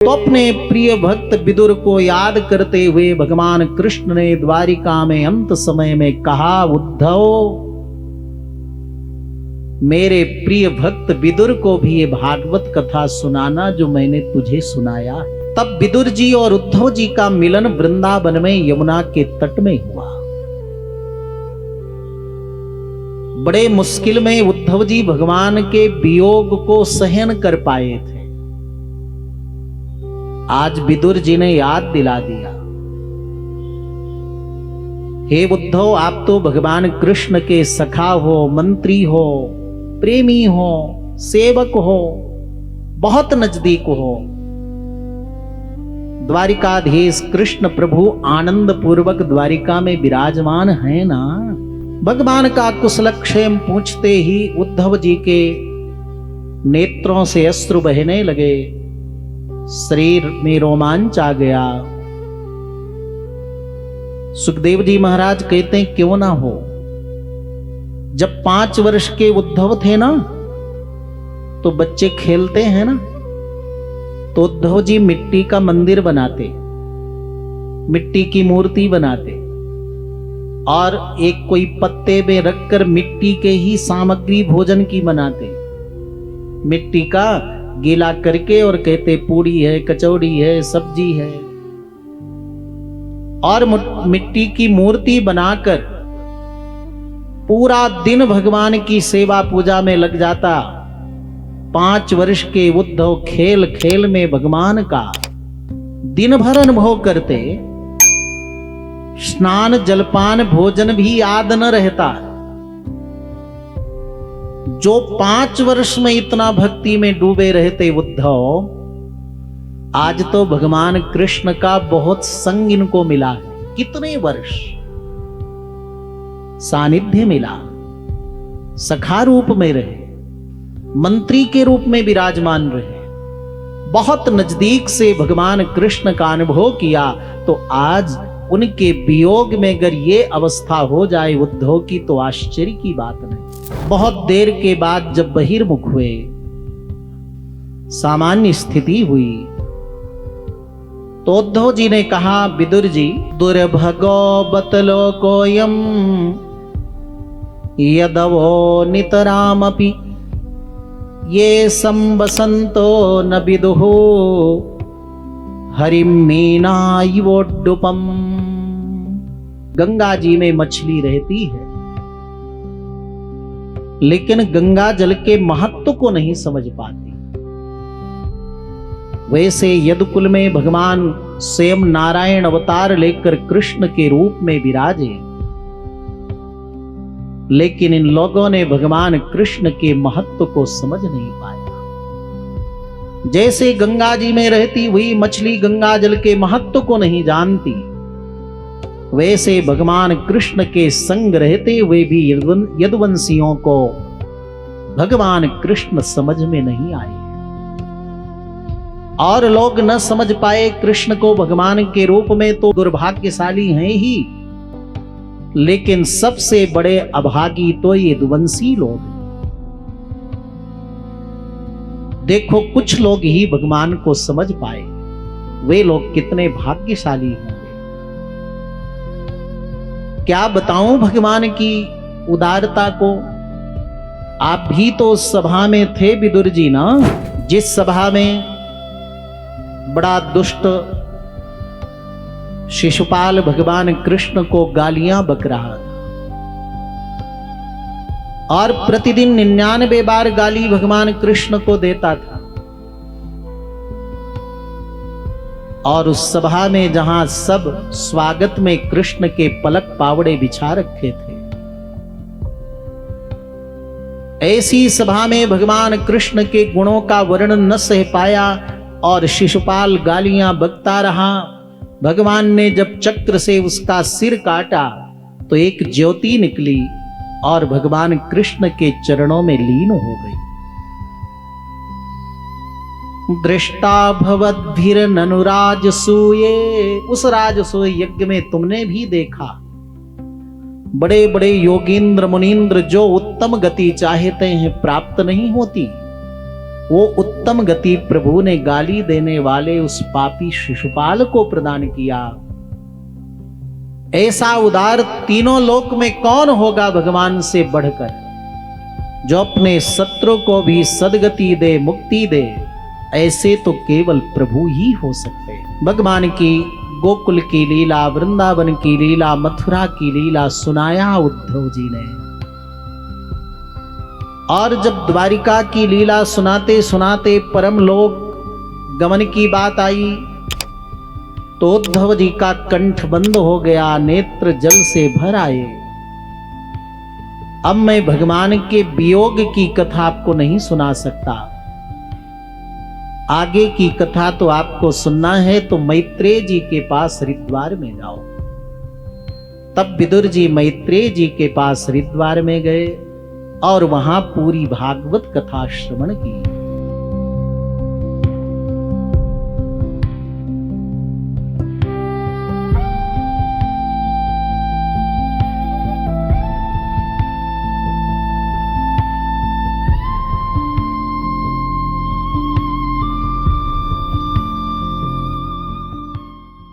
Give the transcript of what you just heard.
तो अपने प्रिय भक्त विदुर को याद करते हुए भगवान कृष्ण ने द्वारिका में अंत समय में कहा, उद्धव मेरे प्रिय भक्त विदुर को भी ये भागवत कथा सुनाना जो मैंने तुझे सुनाया है। तब विदुर जी और उद्धव जी का मिलन वृंदावन में यमुना के तट में हुआ। बड़े मुश्किल में उद्धव जी भगवान के वियोग को सहन कर पाए थे। आज विदुर जी ने याद दिला दिया, हे उद्धव आप तो भगवान कृष्ण के सखा हो, मंत्री हो, प्रेमी हो, सेवक हो, बहुत नजदीक हो। द्वारिकाधीश कृष्ण प्रभु आनंद पूर्वक द्वारिका में विराजमान है ना। भगवान का कुशलक्षेम पूछते ही उद्धव जी के नेत्रों से अश्रु बहने लगे, शरीर में रोमांच आ गया। सुखदेव जी महाराज कहते हैं क्यों ना हो, जब 5 वर्ष के उद्धव थे ना तो बच्चे खेलते हैं ना, तो उद्धव जी मिट्टी का मंदिर बनाते, मिट्टी की मूर्ति बनाते और एक कोई पत्ते में रखकर मिट्टी के ही सामग्री भोजन की बनाते, मिट्टी का गीला करके और कहते पूड़ी है, कचौड़ी है, सब्जी है। और मिट्टी की मूर्ति बनाकर पूरा दिन भगवान की सेवा पूजा में लग जाता। 5 वर्ष के उद्धव खेल खेल में भगवान का दिन भर अनुभव करते, स्नान जलपान भोजन भी याद न रहता। जो 5 वर्ष में इतना भक्ति में डूबे रहते उद्धव, आज तो भगवान कृष्ण का बहुत संग इनको मिला है। कितने वर्ष सानिध्य मिला, सखा रूप में रहे, मंत्री के रूप में विराजमान रहे, बहुत नजदीक से भगवान कृष्ण का अनुभव किया। तो आज उनके वियोग में अगर ये अवस्था हो जाए उद्धव की तो आश्चर्य की बात नहीं। बहुत देर के बाद जब बहिर्मुख हुए, सामान्य स्थिति हुई, तो उद्धव जी ने कहा, विदुर जी दुर्भगो बतलोकोयम यदवो नितरामपि ये संबसंतो न विदुहो हरिम मीनायुवोड्डुपम। गंगा जी में मछली रहती है, लेकिन गंगा जल के महत्व को नहीं समझ पाती। वैसे यदुकुल में भगवान स्वयं नारायण अवतार लेकर कृष्ण के रूप में विराजे, लेकिन इन लोगों ने भगवान कृष्ण के महत्व को समझ नहीं पाया। जैसे गंगा जी में रहती हुई मछली गंगा जल के महत्व को नहीं जानती, वैसे भगवान कृष्ण के संग रहते हुए भी यदुवंशियों को भगवान कृष्ण समझ में नहीं आए, और लोग न समझ पाए कृष्ण को भगवान के रूप में तो दुर्भाग्यशाली हैं ही, लेकिन सबसे बड़े अभागी तो ये यदुवंशी लोग हैं। देखो कुछ लोग ही भगवान को समझ पाए, वे लोग कितने भाग्यशाली होंगे। क्या बताऊं भगवान की उदारता को। आप भी तो उस सभा में थे विदुर जी ना, जिस सभा में बड़ा दुष्ट शिशुपाल भगवान कृष्ण को गालियां बक रहा था, और प्रतिदिन 99 बार गाली भगवान कृष्ण को देता था। और उस सभा में जहां सब स्वागत में कृष्ण के पलक पावड़े बिछा रखे थे, ऐसी सभा में भगवान कृष्ण के गुणों का वर्णन न सह पाया और शिशुपाल गालियां बकता रहा। भगवान ने जब चक्र से उसका सिर काटा तो एक ज्योति निकली और भगवान कृष्ण के चरणों में लीन हो गई। दृष्टा भवद्भिर ननुराजसूये, उस राजसूय यज्ञ में तुमने भी देखा, बड़े बड़े योगींद्र मुनींद्र जो उत्तम गति चाहते हैं प्राप्त नहीं होती, वो उत्तम गति प्रभु ने गाली देने वाले उस पापी शिशुपाल को प्रदान किया। ऐसा उदार तीनों लोक में कौन होगा भगवान से बढ़कर, जो अपने शत्रु को भी सदगति दे, मुक्ति दे। ऐसे तो केवल प्रभु ही हो सकते हैं। भगवान की गोकुल की लीला, वृंदावन की लीला, मथुरा की लीला सुनाया उद्धव जी ने। और जब द्वारिका की लीला सुनाते सुनाते परम लोक गमन की बात आई तो उद्धव जी का कंठ बंद हो गया, नेत्र जल से भर आए। अब मैं भगवान के वियोग की कथा आपको नहीं सुना सकता। आगे की कथा तो आपको सुनना है तो मैत्रेय जी के पास हरिद्वार में जाओ। तब विदुर जी मैत्रेय जी के पास हरिद्वार में गए और वहां पूरी भागवत कथा श्रवण की।